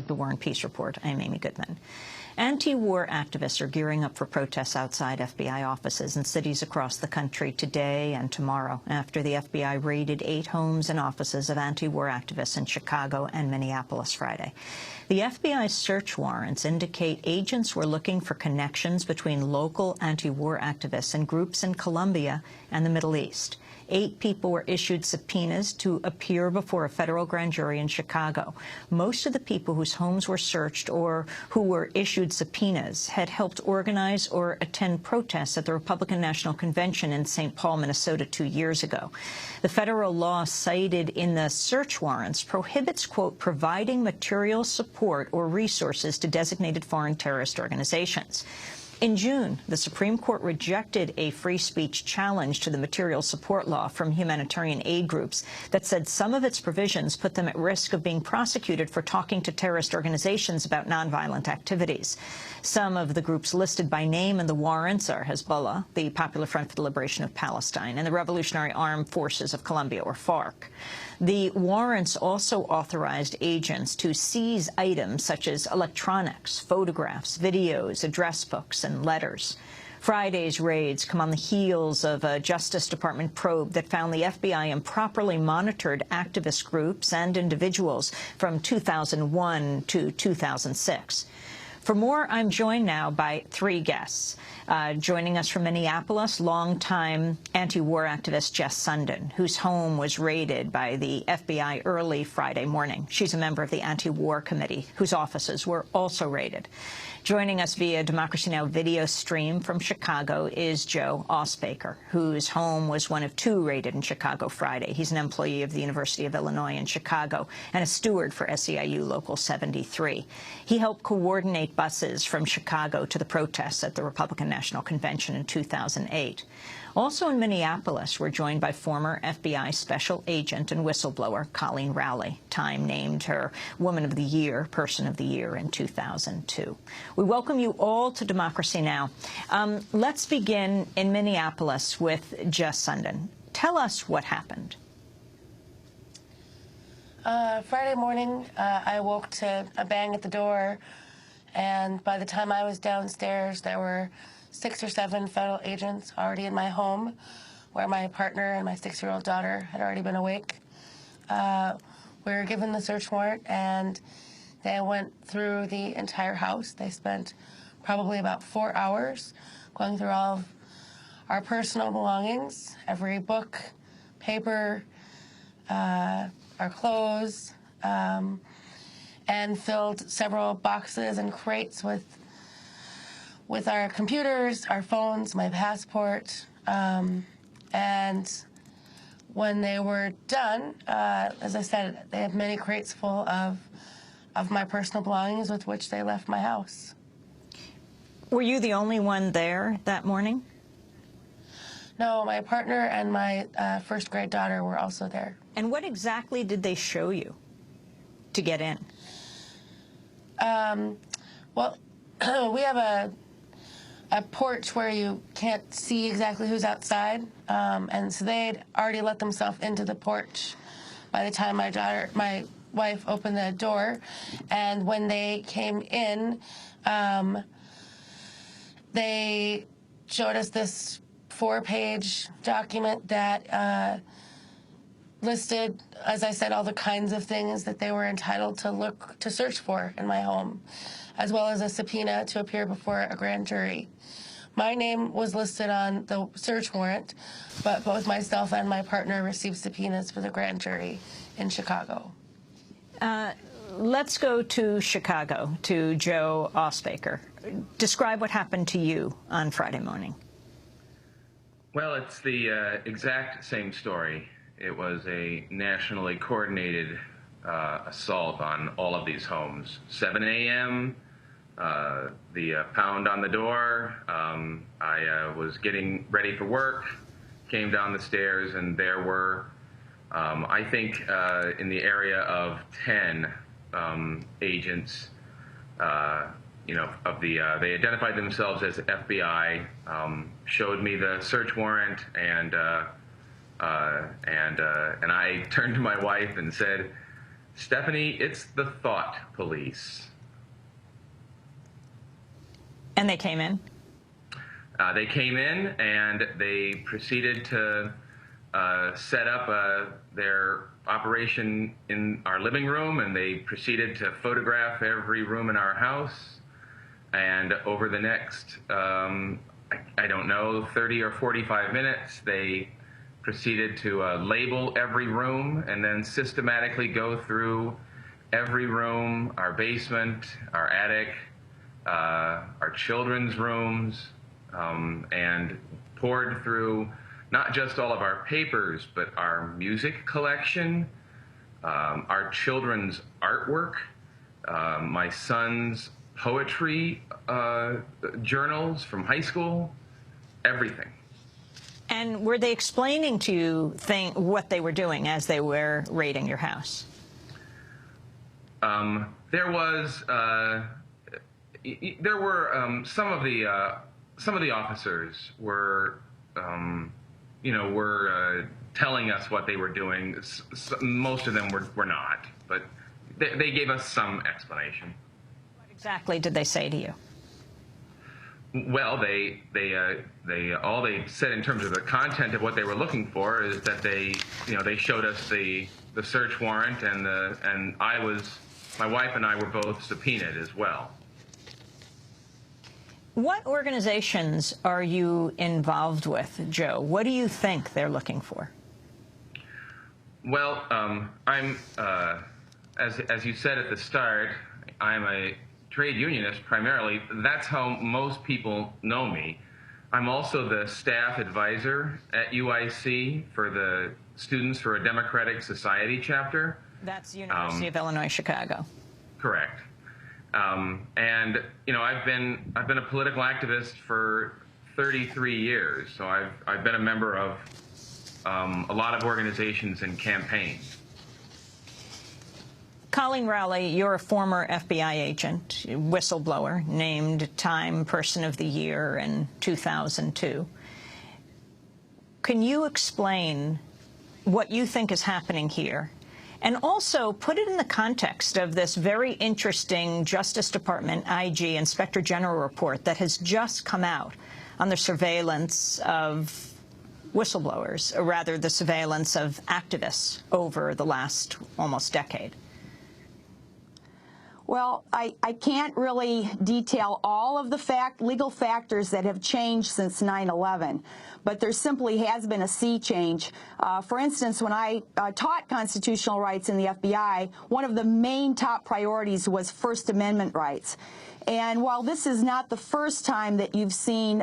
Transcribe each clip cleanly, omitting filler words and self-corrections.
for the War and Peace Report. I'm Amy Goodman. Anti-war activists are gearing up for protests outside FBI offices in cities across the country today and tomorrow after the FBI raided 8 homes and offices of anti-war activists in Chicago and Minneapolis Friday. The FBI's search warrants indicate agents were looking for connections between local anti-war activists and groups in Colombia and the Middle East. 8 people were issued subpoenas to appear before a federal grand jury in Chicago. Most of the people whose homes were searched or who were issued subpoenas had helped organize or attend protests at the Republican National Convention in St. Paul, Minnesota 2 years ago. The federal law cited in the search warrants prohibits, quote, providing material support or resources to designated foreign terrorist organizations. In June, the Supreme Court rejected a free speech challenge to the material support law from humanitarian aid groups that said some of its provisions put them at risk of being prosecuted for talking to terrorist organizations about nonviolent activities. Some of the groups listed by name in the warrants are Hezbollah, the Popular Front for the Liberation of Palestine, and the Revolutionary Armed Forces of Colombia, or FARC. The warrants also authorized agents to seize items such as electronics, photographs, videos, address books, and letters. Friday's raids come on the heels of a Justice Department probe that found the FBI improperly monitored activist groups and individuals from 2001 to 2006. For more, I'm joined now by 3 guests. Joining us from Minneapolis, longtime anti-war activist Jess Sundin, whose home was raided by the FBI early Friday morning. She's a member of the Anti-War Committee, whose offices were also raided. Joining us via Democracy Now! Video stream from Chicago is Joe Osbaker, whose home was one of 2 raided in Chicago Friday. He's an employee of the University of Illinois in Chicago and a steward for SEIU Local 73. He helped coordinate buses from Chicago to the protests at the Republican National Convention in 2008. Also in Minneapolis, we're joined by former FBI special agent and whistleblower Colleen Rowley. Time named her Woman of the Year, Person of the Year in 2002. We welcome you all to Democracy Now! Let's begin in Minneapolis with Jess Sundin. Tell us what happened. Friday morning, I woke to a bang at the door, and by the time I was downstairs, there were 6 or 7 federal agents already in my home, where my partner and my 6-year-old daughter had already been awake. We were given the search warrant, and they went through the entire house. They spent probably about 4 hours going through all of our personal belongings, every book, paper, our clothes, and filled several boxes and crates with our computers, our phones, my passport, and when they were done, as I said, they had many crates full of my personal belongings with which they left my house. Were you the only one there that morning? No, my partner and my first-grade daughter were also there. And what exactly did they show you to get in? Well, we have a porch where you can't see exactly who's outside, and so they'd already let themselves into the porch by the time my wife opened the door. And when they came in, they showed us this 4-page document that listed, as I said, all the kinds of things that they were entitled to search for in my home, as well as a subpoena to appear before a grand jury. My name was listed on the search warrant, but both myself and my partner received subpoenas for the grand jury in Chicago. Let's go to Chicago, to Joe Osbaker. Describe what happened to you on Friday morning. Well, it's the exact same story. It was a nationally coordinated assault on all of these homes. 7 a.m., the pound on the door. I was getting ready for work, came down the stairs, and there were, I think, in the area of 10 agents. They identified themselves as FBI, showed me the search warrant, and I turned to my wife and said, Stephanie, it's the thought police. And they came in? They came in and they proceeded to set up their operation in our living room, and they proceeded to photograph every room in our house. And over the next, I don't know, 30 or 45 minutes, they proceeded to label every room and then systematically go through every room, our basement, our attic, our children's rooms, and poured through not just all of our papers, but our music collection, our children's artwork, my son's poetry journals from high school, everything. And were they explaining to you what they were doing as they were raiding your house? There were some of the officers were telling us what they were doing. Most of them were not, but they gave us some explanation. What exactly did they say to you? Well, they all they said in terms of the content of what they were looking for is that they showed us the search warrant, and my wife and I were both subpoenaed as well. What organizations are you involved with, Joe? What do you think they're looking for? Well, I'm as you said at the start, I'm a trade unionist primarily. That's how most people know me. I'm also the staff advisor at UIC for the Students for a Democratic Society chapter. That's University of Illinois, Chicago. Correct. And I've been a political activist for 33 years. So I've been a member of a lot of organizations and campaigns. Colleen Rowley, you're a former FBI agent, whistleblower, named Time Person of the Year in 2002. Can you explain what you think is happening here? And also put it in the context of this very interesting Justice Department IG Inspector General report that has just come out on the surveillance of whistleblowers, or rather the surveillance of activists over the last almost decade. Well, I can't really detail all of the legal factors that have changed since 9/11, but there simply has been a sea change. For instance, when I taught constitutional rights in the FBI, one of the main top priorities was First Amendment rights. And while this is not the first time that you've seen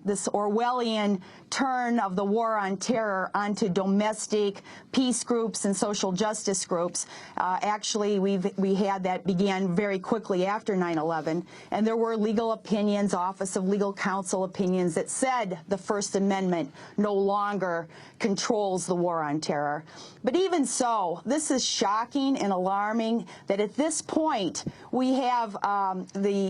this Orwellian turn of the war on terror onto domestic peace groups and social justice groups, actually we had that began very quickly after 9/11, and there were legal opinions, Office of Legal Counsel opinions that said the First Amendment no longer controls the war on terror. But even so, this is shocking and alarming that at this point we have the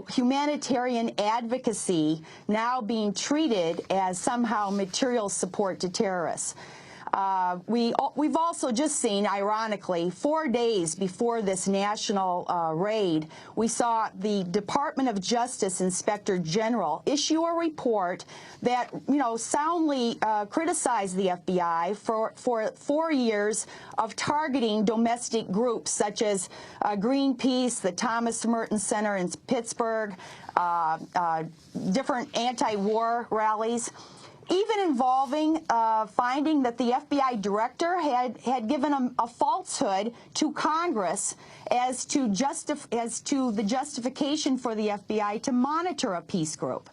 humanitarian advocacy now being treated as somehow material support to terrorists. We've also just seen, ironically, 4 days before this national raid, we saw the Department of Justice Inspector General issue a report that, soundly criticized the FBI for 4 years of targeting domestic groups such as Greenpeace, the Thomas Merton Center in Pittsburgh, different anti-war rallies, even involving finding that the FBI director had given a falsehood to Congress as to the justification for the FBI to monitor a peace group.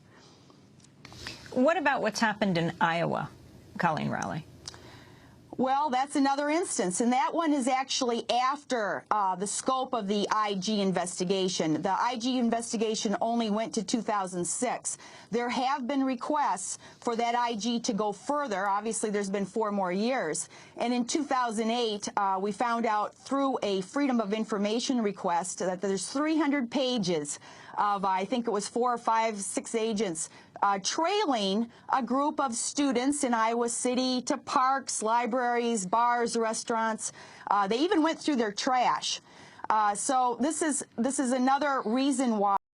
What about what's happened in Iowa, Colleen Rowley? Well, that's another instance, and that one is actually after the scope of the IG investigation. The IG investigation only went to 2006. There have been requests for that IG to go further. Obviously, there's been 4 more years. And in 2008, we found out through a Freedom of Information request that there's 300 pages of, I think it was 4 or 5, 6 agents trailing a group of students in Iowa City to parks, libraries, libraries, bars, restaurants. They even went through their trash. So this is another reason why